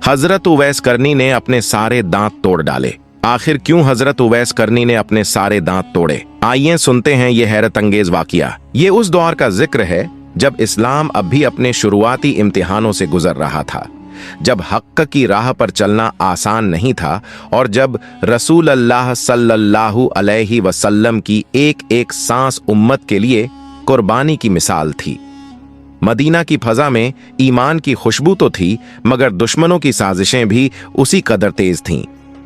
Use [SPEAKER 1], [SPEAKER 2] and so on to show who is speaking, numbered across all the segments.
[SPEAKER 1] हजरत उवैस करनी ने अपने सारे दांत तोड़ डाले। आखिर क्यों हजरत उवैस करनी ने अपने सारे दांत तोड़े? आइए सुनते हैं ये हैरत अंगेज वाकया। ये उस दौर का जिक्र है जब इस्लाम अब भी अपने शुरुआती इम्तिहानों से गुजर रहा था, जब हक़ की राह पर चलना आसान नहीं था और जब रसूल अल्लाह सल्लल्लाहु अलैहि वसल्लम की एक एक सांस उम्मत के लिए कुर्बानी की मिसाल थी। मदीना की फजा में ईमान की खुशबू तो थी, मगर दुश्मनों की साजिशें भी उसी कदर तेज थीं।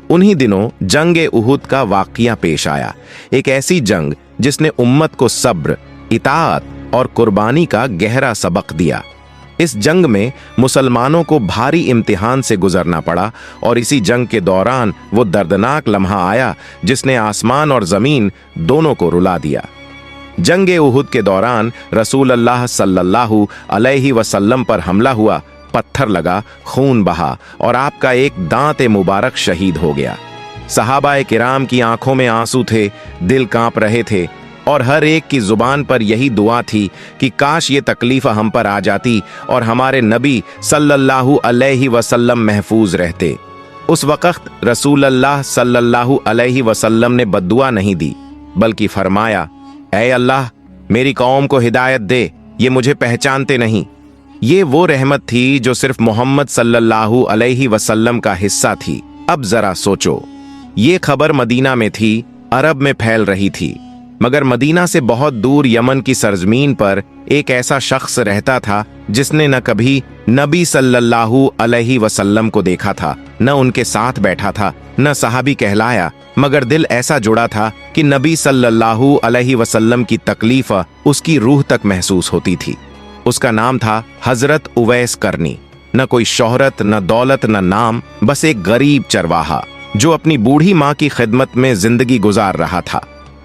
[SPEAKER 1] उन्हीं दिनों जंग उहुद का वाकया पेश आया, एक ऐसी जंग जिसने उम्मत को सब्र, इताअत और कुर्बानी का गहरा सबक दिया। इस जंग में मुसलमानों को भारी इम्तिहान से गुजरना पड़ा और इसी जंग के दौरान वो दर्दनाक लम्हा आया जिसने आसमान और जमीन दोनों को रुला दिया। जंग उहुद के दौरान रसूल अल्लाह सल्लल्लाहु अलैहि वसल्लम पर हमला हुआ, पत्थर लगा, खून बहा और आपका एक दांत मुबारक शहीद हो गया। सहाबाए किराम की आंखों में आंसू थे, दिल कांप रहे थे और हर एक की जुबान पर यही दुआ थी कि काश ये तकलीफ हम पर आ जाती और हमारे नबी सल्लल्लाहु अलैहि वसल्लम महफूज रहते। उस वक्त रसूल अल्लाह सल्लल्लाहु अलैहि वसल्लम ने बद्दुआ नहीं दी, बल्कि फरमाया, ऐ अल्लाह, मेरी कौम को हिदायत दे, ये मुझे पहचानते नहीं। ये वो रहमत थी जो सिर्फ मोहम्मद सल्लल्लाहु अलैहि वसल्लम का हिस्सा थी। अब जरा सोचो, ये खबर मदीना में थी, अरब में फैल रही थी, मगर मदीना से बहुत दूर यमन की सरजमीन पर एक ऐसा शख्स रहता था जिसने न कभी नबी सल्लल्लाहु अलैहि वसल्लम को देखा था, न उनके साथ बैठा था, न सहाबी कहलाया, मगर दिल ऐसा जुड़ा था कि नबी सल्लल्लाहु अलैहि वसल्लम की तकलीफ उसकी रूह तक महसूस होती थी। उसका नाम था हजरत उवैस करनी। न कोई शोहरत, न दौलत, न नाम, बस एक गरीब चरवाहा जो अपनी बूढ़ी माँ की खिदमत में जिंदगी गुजार रहा था।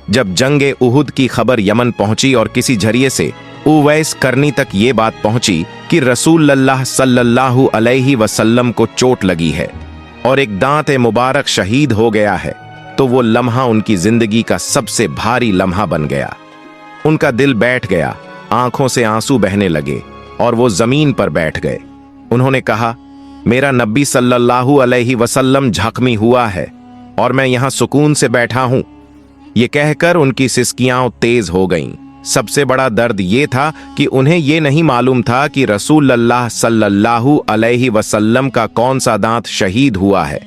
[SPEAKER 1] जब जंग उहुद की खबर यमन पहुंची और किसी जरिए से उवैस करनी तक ये बात पहुंची कि रसूल अल्लाह सल्लल्लाहु अलैहि वसल्लम को चोट लगी है और एक दांत मुबारक शहीद हो गया है, तो वो लम्हा उनकी जिंदगी का सबसे भारी लम्हा बन गया। उनका दिल बैठ गया, आंखों से आंसू बहने लगे और वो जमीन पर बैठ गए। उन्होंने कहा, मेरा नबी सल्लल्लाहु अलैहि वसल्लम जख्मी हुआ है और मैं यहाँ सुकून से बैठा हूँ। ये कहकर उनकी सिसकियां तेज हो गईं। सबसे बड़ा दर्द ये था कि उन्हें ये नहीं मालूम था कि रसूल अल्लाह सल्लल्लाहु अलैहि वसल्लम का कौन सा दांत शहीद हुआ है।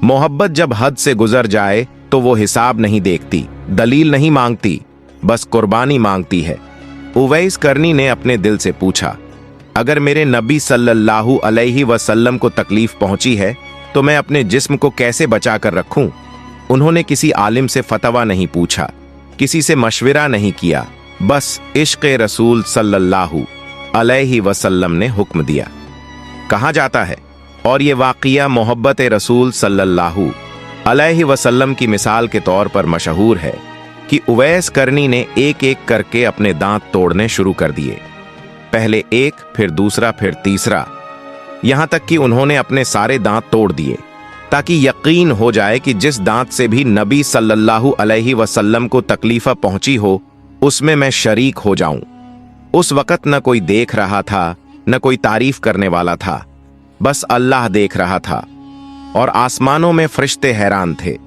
[SPEAKER 1] मोहब्बत जब हद से गुजर जाए तो वो हिसाब नहीं देखती, दलील नहीं मांगती, बस कुर्बानी मांगती है। उवैस करनी ने अपने दिल से पूछा, अगर मेरे नबी सल्लल्लाहु अलैहि वसल्लम को तकलीफ पहुंची है तो मैं अपने जिस्म को कैसे बचा कर रखूं? उन्होंने किसी आलिम से फतवा नहीं पूछा, किसी से मशविरा नहीं किया, बस इश्क़ रसूल सल्लल्लाहु अलैहि वसल्लम ने हुक्म दिया। कहा जाता है, और ये वाक़िया मोहब्बत रसूल सल्लल्लाहु अलैहि वसल्लम की मिसाल के तौर पर मशहूर है कि उवैस करनी ने एक एक करके अपने दांत तोड़ने शुरू कर दिए। पहले एक, फिर दूसरा, फिर तीसरा, यहां तक कि उन्होंने अपने सारे दांत तोड़ दिए ताकि यकीन हो जाए कि जिस दांत से भी नबी सल्लल्लाहु अलैहि वसल्लम को तकलीफा पहुंची हो उसमें मैं शरीक हो जाऊं। उस वक्त न कोई देख रहा था, न कोई तारीफ करने वाला था, बस अल्लाह देख रहा था और आसमानों में फरिश्ते हैरान थे।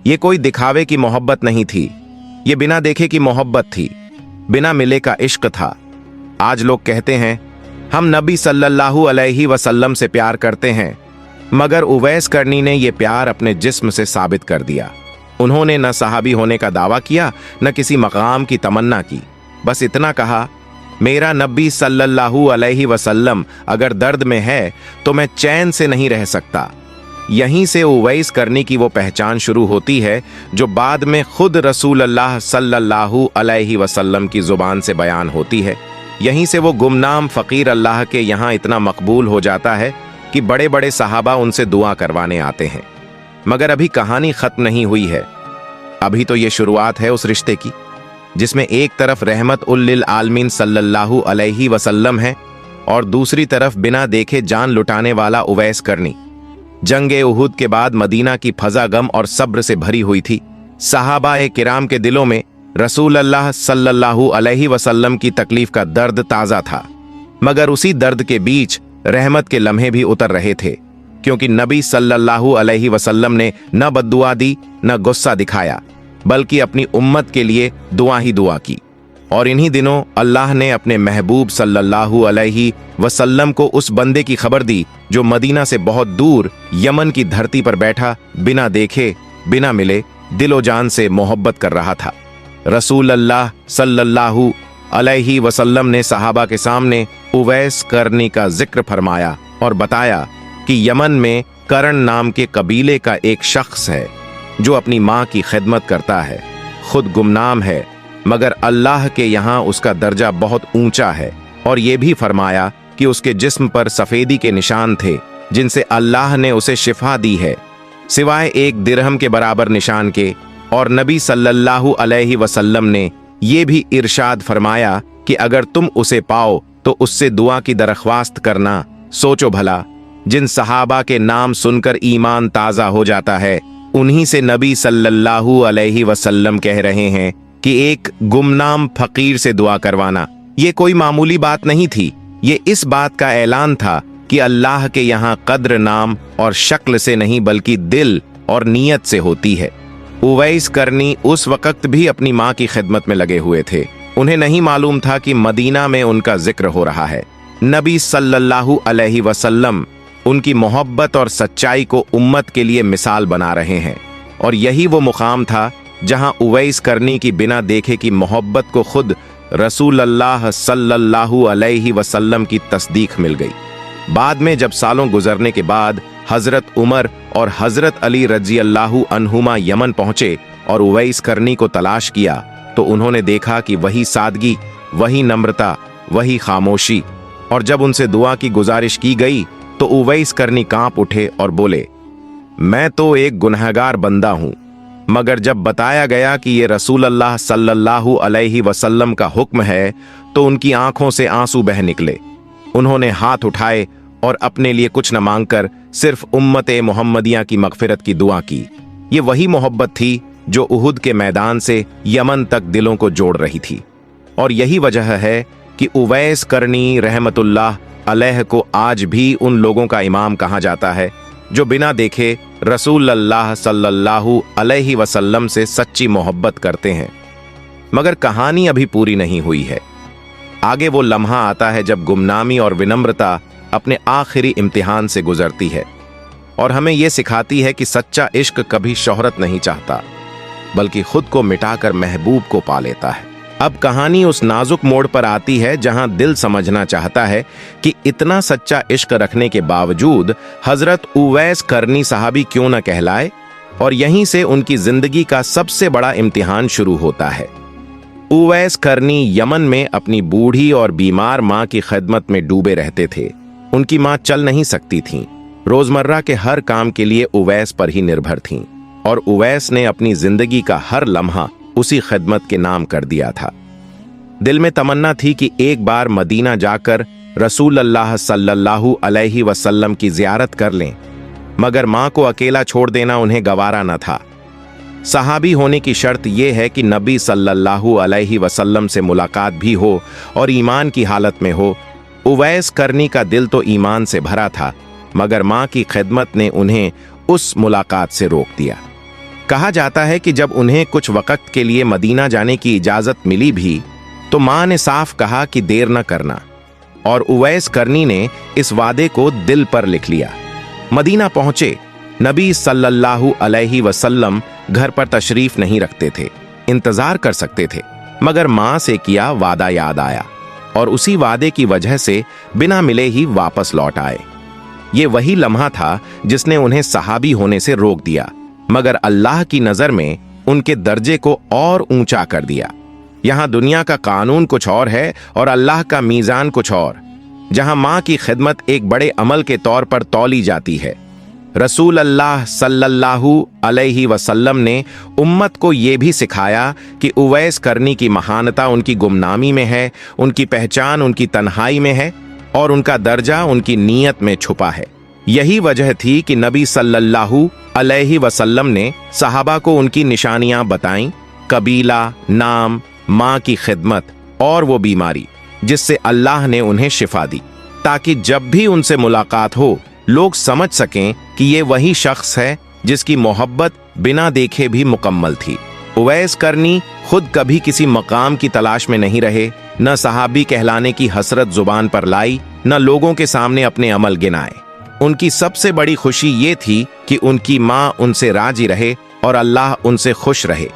[SPEAKER 1] ये कोई दिखावे की मोहब्बत नहीं थी, ये बिना देखे की मोहब्बत थी, बिना मिले का इश्क था। आज लोग कहते हैं हम नबी सल्लल्लाहु अलैहि वसल्लम से प्यार करते हैं, मगर उवैस करनी ने यह प्यार अपने जिस्म से साबित कर दिया। उन्होंने न सहाबी होने का दावा किया, न किसी मकाम की तमन्ना की, बस इतना कहा, मेरा नबी सल्लल्लाहु अलैहि वसल्लम अगर दर्द में है तो मैं चैन से नहीं रह सकता। यहीं से उवैस करनी की वो पहचान शुरू होती है जो बाद में खुद रसूल अल्लाह सल्लल्लाहु अलैहि वसल्लम की जुबान से बयान होती है। यहीं से वो गुमनाम फकीर अल्लाह के यहाँ इतना मकबूल हो जाता है कि बड़े बड़े सहाबा उनसे दुआ करवाने आते हैं। मगर अभी कहानी खत्म नहीं हुई है, अभी तो ये शुरुआत है उस रिश्ते की जिसमें एक तरफ रहमत उल लिल आलमीन सल्लल्लाहु अलैहि वसल्लम है और दूसरी तरफ बिना देखे जान लुटाने वाला उवैस करनी। जंग उहुद के बाद मदीना की फजा गम और सब्र से भरी हुई थी। सहाबाए किराम के दिलों में रसूल अल्लाह सल्लल्लाहु अलैहि वसल्लम की तकलीफ का दर्द ताज़ा था, मगर उसी दर्द के बीच रहमत के लम्हे भी उतर रहे थे। क्योंकि नबी सल्लल्लाहु अलैहि वसल्लम ने न बद्दुआ दी न गुस्सा दिखाया, बल्कि अपनी उम्मत के लिए दुआ ही दुआ की। और इन्हीं दिनों अल्लाह ने अपने महबूब सल्लल्लाहु अलैहि वसल्लम को उस बंदे की खबर दी जो मदीना से बहुत दूर यमन की धरती पर बैठा बिना देखे बिना मिले दिलो जान से मोहब्बत कर रहा था। रसूल अल्लाह सल्लल्लाहु अलैहि वसल्लम ने सहाबा के सामने उवैस करनी का जिक्र फरमाया और बताया कि यमन में करण नाम के कबीले का एक शख्स है जो अपनी माँ की खिदमत करता है, खुद गुमनाम है, मगर अल्लाह के यहाँ उसका दर्जा बहुत ऊंचा है। और ये भी फरमाया कि उसके जिस्म पर सफेदी के निशान थे जिनसे अल्लाह ने उसे शिफा दी है, सिवाय एक दिरहम के बराबर निशान के। और नबी सल्लल्लाहु अलैहि वसल्लम ने ये भी इरशाद फरमाया कि अगर तुम उसे पाओ तो उससे दुआ की दरख्वास्त करना। सोचो भला, जिन सहाबा के नाम सुनकर ईमान ताज़ा हो जाता है, उन्हीं से नबी सल्लल्लाहु अलैहि वसल्लम कह रहे हैं कि एक गुमनाम फकीर से दुआ करवाना ये कोई मामूली बात नहीं थी। ये इस बात का ऐलान था कि अल्लाह के यहाँ कद्र नाम और शक्ल से नहीं बल्कि दिल और नीयत से होती है। उवैस करनी उस वक्त भी अपनी माँ की खिदमत में लगे हुए थे। उन्हें नहीं मालूम था कि मदीना में उनका जिक्र हो रहा है। नबी सल्लल्लाहु अलैहि वसल्लम उनकी मोहब्बत और सच्चाई को उम्मत के लिए मिसाल बना रहे हैं। और यही वो मुकाम था जहां उवैस करनी की बिना देखे की मोहब्बत को खुद रसूल अल्लाह सल्लल्लाहु अलैहि वसल्लम की तस्दीक मिल गई। बाद में जब सालों गुजरने के बाद हजरत उमर और हजरत अली रजी अल्लाहु अन्हुमा यमन पहुंचे और उवैस करनी को तलाश किया, तो उन्होंने देखा कि वही सादगी, वही नम्रता, वही खामोशी। और जब उनसे दुआ की गुजारिश की गई तो उवैस करनी कांप उठे और बोले, मैं तो एक गुनहगार बंदा हूं। मगर जब बताया गया कि ये रसूल अल्लाह सल्लल्लाहु अलैहि वसल्लम का हुक्म है तो उनकी आंखों से आंसू बह निकले। उन्होंने हाथ उठाए और अपने लिए कुछ न मांगकर सिर्फ उम्मत मुहम्मदिया की मगफिरत की दुआ की। ये वही मोहब्बत थी जो उहुद के मैदान से यमन तक दिलों को जोड़ रही थी। और यही वजह है कि उवैस करनी रहमतुल्लाह अलैह को आज भी उन लोगों का इमाम कहा जाता है जो बिना देखे रसूल अल्लाह सल्लल्लाहु अलैहि वसल्लम से सच्ची मोहब्बत करते हैं। मगर कहानी अभी पूरी नहीं हुई है। आगे वो लम्हा आता है जब गुमनामी और विनम्रता अपने आखिरी इम्तिहान से गुजरती है और हमें यह सिखाती है कि सच्चा इश्क कभी शोहरत नहीं चाहता, बल्कि खुद को मिटाकर महबूब को पा लेता है। अब कहानी उस नाजुक मोड़ पर आती है जहां दिल समझना चाहता है कि इतना सच्चा इश्क रखने के बावजूद हजरत उवैस करनी साहबी क्यों न कहलाए। और यहीं से उनकी जिंदगी का सबसे बड़ा इम्तिहान शुरू होता है। उवैस करनी यमन में अपनी बूढ़ी और बीमार माँ की खिदमत में डूबे रहते थे। उनकी माँ चल नहीं सकती थीं। रोजमर्रा के हर काम के लिए उवैस पर ही निर्भर थीं और उवैस ने अपनी जिंदगी का हर लम्हा उसी खिदमत के नाम कर दिया था। दिल में तमन्ना थी कि एक बार मदीना जाकर रसूल अल्लाह सल्लल्लाहु अलैहि वसल्लम की जियारत कर लें, मगर माँ को अकेला छोड़ देना उन्हें गवारा न था। सहाबी होने की शर्त यह है कि नबी सल्लल्लाहु अलैहि वसल्लम से मुलाकात भी हो और ईमान की हालत में हो। उवैस करनी का दिल तो ईमान से भरा था, मगर माँ की खिदमत ने उन्हें उस मुलाकात से रोक दिया। कहा जाता है कि जब उन्हें कुछ वक्त के लिए मदीना जाने की इजाजत मिली भी तो माँ ने साफ कहा कि देर न करना, और उवैस करनी ने इस वादे को दिल पर लिख लिया। मदीना पहुंचे। नबी सल्लल्लाहु अलैहि वसल्लम घर पर तशरीफ नहीं रखते थे, इंतजार कर सकते थे, मगर माँ से किया वादा याद आया और उसी वादे की वजह से बिना मिले ही वापस लौट आए। ये वही लम्हा था जिसने उन्हें सहाबी होने से रोक दिया, मगर अल्लाह की नजर में उनके दर्जे को और ऊंचा कर दिया। यहाँ दुनिया का कानून कुछ और है और अल्लाह का मीजान कुछ और। जहाँ माँ की खिदमत एक बड़े अमल के तौर पर तौली जाती है। रसूल अल्लाह सल्लल्लाहु अलैहि वसल्लम ने उम्मत को ये भी सिखाया कि उवैस करनी की महानता उनकी गुमनामी में है, उनकी पहचान उनकी तन्हाई में है और उनका दर्जा उनकी नीयत में छुपा है। यही वजह थी कि नबी सल्लल्लाहु अलैहि वसल्लम ने सहाबा को उनकी निशानियां बताईं, कबीला, नाम, माँ की खिदमत और वो बीमारी जिससे अल्लाह ने उन्हें शिफा दी, ताकि जब भी उनसे मुलाकात हो लोग समझ सकें कि ये वही शख्स है जिसकी मोहब्बत बिना देखे भी मुकम्मल थी। उवैस करनी खुद कभी किसी मकाम की तलाश में नहीं रहे, न सहाबी कहलाने की हसरत जुबान पर लाई, न लोगों के सामने अपने अमल गिनाए। उनकी सबसे बड़ी खुशी ये थी कि उनकी माँ उनसे राजी रहे और अल्लाह उनसे खुश रहे।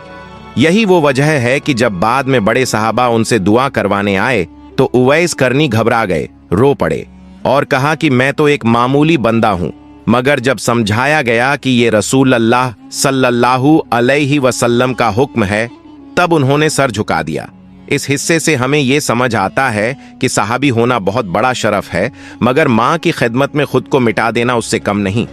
[SPEAKER 1] यही वो वजह है कि जब बाद में बड़े सहाबा उनसे दुआ करवाने आए तो उवैस करनी घबरा गए, रो पड़े और कहा कि मैं तो एक मामूली बंदा हूं। मगर जब समझाया गया कि ये रसूल अल्लाह सल्लल्लाहु अलैहि वसल्लम का हुक्म है, तब उन्होंने सर झुका दिया। इस हिस्से से हमें यह समझ आता है कि सहाबी होना बहुत बड़ा शरफ है, मगर माँ की खिदमत में खुद को मिटा देना उससे कम नहीं।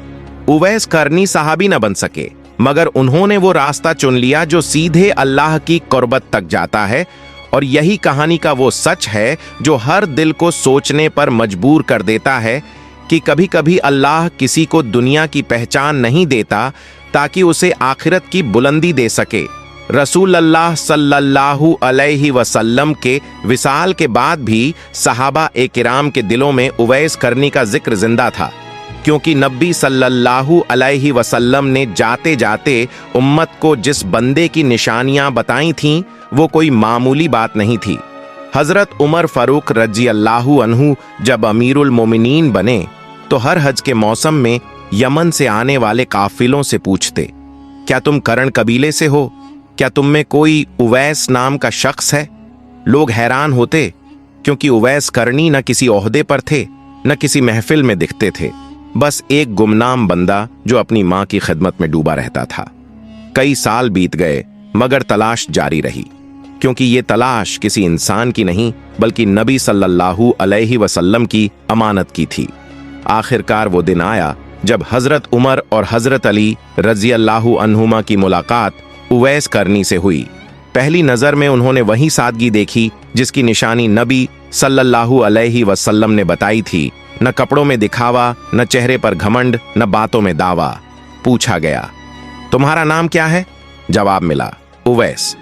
[SPEAKER 1] उवैस करनी सहाबी न बन सके, मगर उन्होंने वो रास्ता चुन लिया जो सीधे अल्लाह की कुर्बत तक जाता है। और यही कहानी का वो सच है जो हर दिल को सोचने पर मजबूर कर देता है कि कभी कभी अल्लाह किसी को दुनिया की पहचान नहीं देता ताकि उसे आखिरत की बुलंदी दे सके। रसूल अल्लाह सल्लल्लाहु अलैहि वसल्लम के विसाल के बाद भी सहाबा ए किराम के दिलों में उवैस करनी का जिक्र जिंदा था, क्योंकि नबी सल्लल्लाहु अलैहि वसल्लम ने जाते जाते उम्मत को जिस बंदे की निशानियां बताई थीं वो कोई मामूली बात नहीं थी। हजरत उमर फारूक रजी अल्लाहु अन्हु जब अमीरुल मोमिनीन बने तो हर हज के मौसम में यमन से आने वाले काफिलों से पूछते, क्या तुम करण कबीले से हो? क्या तुम में कोई उवैस नाम का शख्स है? लोग हैरान होते, क्योंकि उवैस करनी न किसी ओहदे पर थे न किसी महफिल में दिखते थे, बस एक गुमनाम बंदा जो अपनी मां की खिदमत में डूबा रहता था। कई साल बीत गए मगर तलाश जारी रही, क्योंकि ये तलाश किसी इंसान की नहीं बल्कि नबी सल्लल्लाहु अलैहि वसल्लम की अमानत की थी। आखिरकार वो दिन आया जब हजरत उमर और हजरत अली रजी अल्लाहु अन्हुमा की मुलाकात उवैस करनी से हुई। पहली नजर में उन्होंने वही सादगी देखी जिसकी निशानी नबी सल्लल्लाहु अलैहि वसल्लम ने बताई थी। न कपड़ों में दिखावा, न चेहरे पर घमंड, न बातों में दावा। पूछा गया, तुम्हारा नाम क्या है? जवाब मिला, उवैस।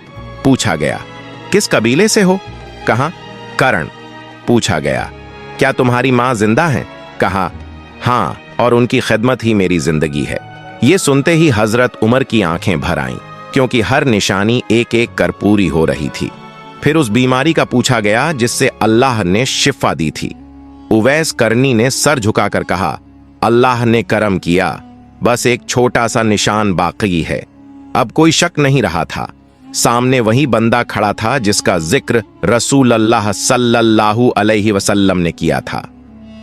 [SPEAKER 1] पूछा गया, किस कबीले से हो? कहा, करण। पूछा गया, क्या तुम्हारी माँ जिंदा है? कहा, हाँ, और उनकी खिदमत ही मेरी जिंदगी है। ये सुनते ही हजरत उमर की आंखें भर आईं, क्योंकि हर निशानी एक एक कर पूरी हो रही थी। फिर उस बीमारी का पूछा गया जिससे अल्लाह ने शिफा दी थी। उवैस करनी ने सर झुकाकर कहा, अल्लाह ने करम किया, बस एक छोटा सा निशान बाकी है। अब कोई शक नहीं रहा था, सामने वही बंदा खड़ा था जिसका जिक्र रसूल अल्लाह सल्लल्लाहु अलैहि वसल्लम ने किया था।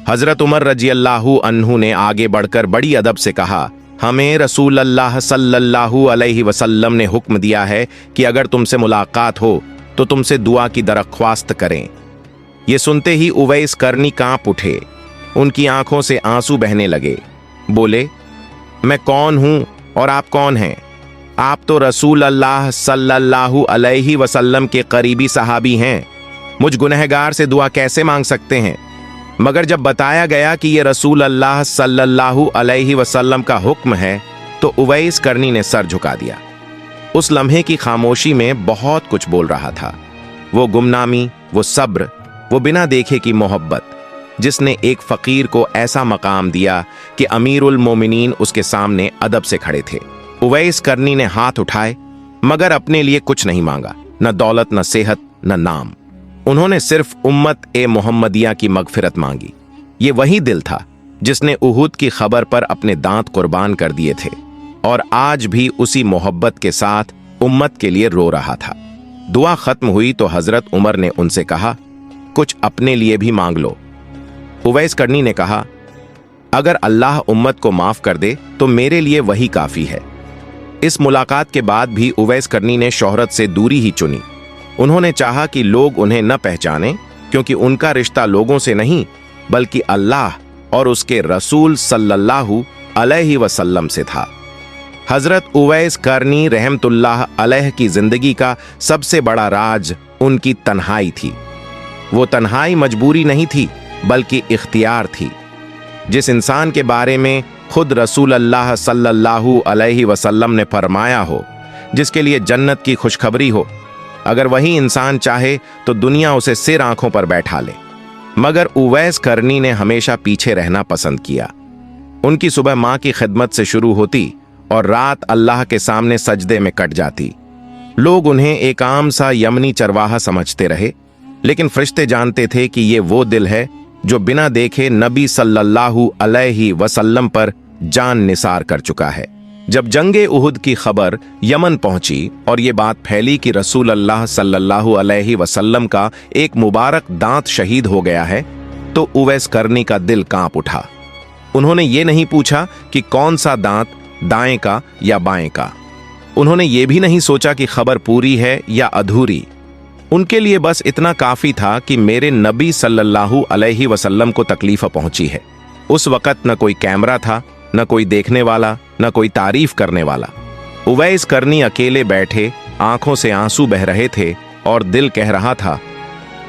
[SPEAKER 1] हजरत उमर रजी अल्लाहु अन्हु ने आगे बढ़कर बड़ी अदब से कहा, हमें रसूल अल्लाह सल्लल्लाहु अलैहि वसल्लम ने हुक्म दिया है कि अगर तुमसे मुलाकात हो तो तुमसे दुआ की दरख्वास्त करें। ये सुनते ही उवैस करनी कांप उठे, उनकी आंखों से आंसू बहने लगे। बोले, मैं कौन हूं और आप कौन हैं? आप तो रसूल अल्लाह सल्लल्लाहु अलैहि वसल्लम के करीबी सहाबी हैं, मुझ गुनहगार से दुआ कैसे मांग सकते हैं? मगर जब बताया गया कि ये रसूल अल्लाह सल्लल्लाहु अलैहि वसल्लम का हुक्म है तो उवैस करनी ने सर झुका दिया। उस लम्हे की खामोशी में बहुत कुछ बोल रहा था। वो गुमनामी, वो सब्र, वो बिना देखे की मोहब्बत, जिसने एक फकीर को ऐसा मकाम दिया कि अमीरुल मोमिनीन उसके सामने अदब से खड़े थे। उवैस करनी ने हाथ उठाए मगर अपने लिए कुछ नहीं मांगा, न दौलत, न सेहत, न नाम। उन्होंने सिर्फ उम्मत ए मोहम्मदिया की मगफिरत मांगी। ये वही दिल था जिसने उहुद की खबर पर अपने दांत कुर्बान कर दिए थे और आज भी उसी मोहब्बत के साथ उम्मत के लिए रो रहा था। दुआ खत्म हुई तो हजरत उमर ने उनसे कहा, कुछ अपने लिए भी मांग लो। उवैस करनी ने कहा, अगर अल्लाह उम्मत को माफ कर दे तो मेरे लिए वही काफी है। इस मुलाकात के बाद भी उवैस करनी ने शोहरत से दूरी ही चुनी। उन्होंने चाहा कि लोग उन्हें न पहचाने, क्योंकि उनका रिश्ता लोगों से नहीं बल्कि अल्लाह और उसके रसूल सल्लल्लाहु अलैहि वसल्लम से था। हजरत उवैस करनी रहमतुल्लाह अलैह की जिंदगी का सबसे बड़ा राज उनकी तन्हाई थी। वो तन्हाई मजबूरी नहीं थी बल्कि इख्तियार थी। जिस इंसान के बारे में खुद रसूल अल्लाह सल्लल्लाहु अलैहि वसल्लम ने फरमाया हो, जिसके लिए जन्नत की खुशखबरी हो, अगर वही इंसान चाहे तो दुनिया उसे सिर आंखों पर बैठा ले। मगर उवैस करनी ने हमेशा पीछे रहना पसंद किया। उनकी सुबह माँ की खिदमत से शुरू होती और रात अल्लाह के सामने सजदे में कट जाती। लोग उन्हें एक आम सा यमनी चरवाहा समझते रहे, लेकिन फरिश्ते जानते थे कि ये वो दिल है जो बिना देखे नबी सल्लल्लाहु अलैहि वसल्लम पर जान निसार कर चुका है। जब जंगे उहुद की खबर यमन पहुंची और ये बात फैली कि रसूल अल्लाह सल्लल्लाहु अलैहि वसल्लम का एक मुबारक दांत शहीद हो गया है, तो उवैस करनी का दिल कांप उठा। उन्होंने ये नहीं पूछा कि कौन सा दांत, दाएं का या बाएं का। उन्होंने ये भी नहीं सोचा कि खबर पूरी है या अधूरी। उनके लिए बस इतना काफी था कि मेरे नबी सल्लल्लाहु अलैहि वसल्लम को तकलीफ पहुंची है। उस वक्त न कोई कैमरा था, न कोई देखने वाला, न कोई तारीफ करने वाला। उवैस करनी अकेले बैठे, आंखों से आंसू बह रहे थे और दिल कह रहा था,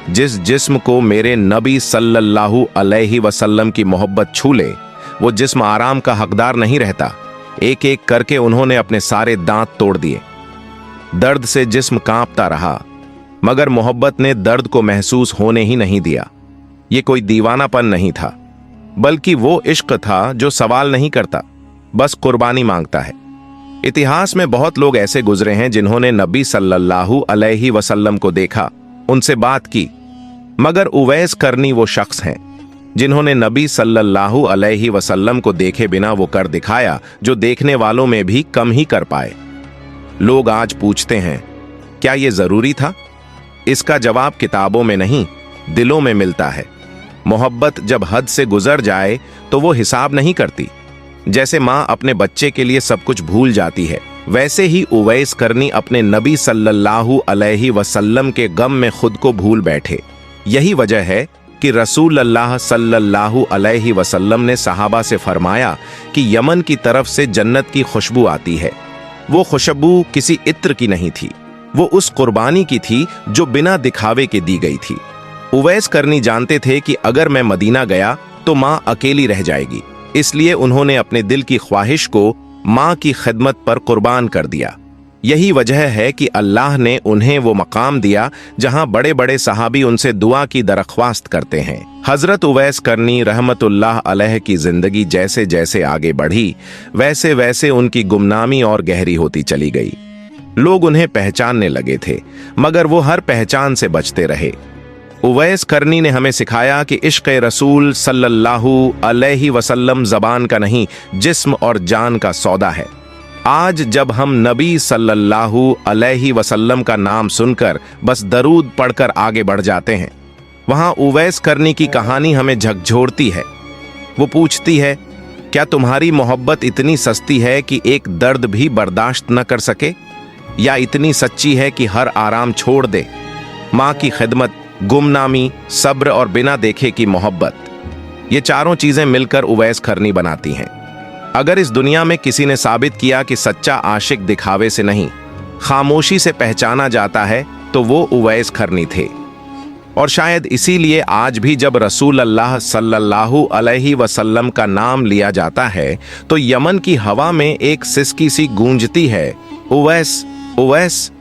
[SPEAKER 1] जिस जिस्म को मेरे नबी सल्लल्लाहु अलैहि वसल्लम की मोहब्बत छू ले, वो जिस्म आराम का हकदार नहीं रहता। एक एक करके उन्होंने अपने सारे दांत तोड़ दिए। दर्द से जिस्म कांपता रहा, मगर मोहब्बत ने दर्द को महसूस होने ही नहीं दिया। ये कोई दीवानापन नहीं था, बल्कि वो इश्क था जो सवाल नहीं करता, बस कुर्बानी मांगता है। इतिहास में बहुत लोग ऐसे गुजरे हैं जिन्होंने नबी सल्लल्लाहु अलैहि वसल्लम को देखा, उनसे बात की, मगर उवैस करनी वो शख्स हैं जिन्होंने नबी सल्लल्लाहु अलैहि वसल्लम को देखे बिना वो कर दिखाया जो देखने वालों में भी कम ही कर पाए। लोग आज पूछते हैं, क्या ये जरूरी था? इसका जवाब किताबों में नहीं, दिलों में मिलता है। मोहब्बत जब हद से गुजर जाए तो वो हिसाब नहीं करती। जैसे माँ अपने बच्चे के लिए सब कुछ भूल जाती है, वैसे ही उवैस करनी अपने नबी सल्लल्लाहु अलैहि वसल्लम के गम में खुद को भूल बैठे। यही वजह है कि रसूल अल्लाह सल्लल्लाहु अलैहि वसल्लम ने सहाबा से फरमाया कि यमन की तरफ से जन्नत की खुशबू आती है। वो खुशबू किसी इत्र की नहीं थी, वो उस कुर्बानी की थी जो बिना दिखावे के दी गई थी। उवैस करनी जानते थे कि अगर मैं मदीना गया तो माँ अकेली रह जाएगी, इसलिए उन्होंने अपने दिल की ख्वाहिश को माँ की खिदमत पर कुर्बान कर दिया। यही वजह है कि अल्लाह ने उन्हें वो मकाम दिया जहां बड़े बड़े सहाबी उनसे दुआ की दरख्वास्त करते हैं। हजरत उवैस करनी रहमतुल्लाह अलैह की जिंदगी जैसे जैसे आगे बढ़ी, वैसे वैसे उनकी गुमनामी और गहरी होती चली गई। लोग उन्हें पहचानने लगे थे, मगर वो हर पहचान से बचते रहे। उवैस करनी ने हमें सिखाया कि इश्क़ रसूल सल्लल्लाहु अलैहि वसल्लम ज़बान का नहीं, जिस्म और जान का सौदा है। आज जब हम नबी सल्लल्लाहु अलैहि वसल्लम का नाम सुनकर बस दरूद पढ़कर आगे बढ़ जाते हैं, वहां उवैस करनी की कहानी हमें झकझोरती है। वो पूछती है, क्या तुम्हारी मोहब्बत इतनी सस्ती है कि एक दर्द भी बर्दाश्त न कर सके, या इतनी सच्ची है कि हर आराम छोड़ दे? माँ की खिदमत, गुमनामी, सब्र और बिना देखे की मोहब्बत, ये चारों चीजें मिलकर उवैस करनी बनाती हैं। अगर इस दुनिया में किसी ने साबित किया कि सच्चा आशिक दिखावे से नहीं, खामोशी से पहचाना जाता है, तो वो उवैस करनी थे। और शायद इसीलिए आज भी जब रसूल अल्लाह सल्लल्लाहु अलैहि वसल्लम का नाम लिया जाता है तो यमन की हवा में एक सिसकी सी गूंजती है, उवैस, उवैस।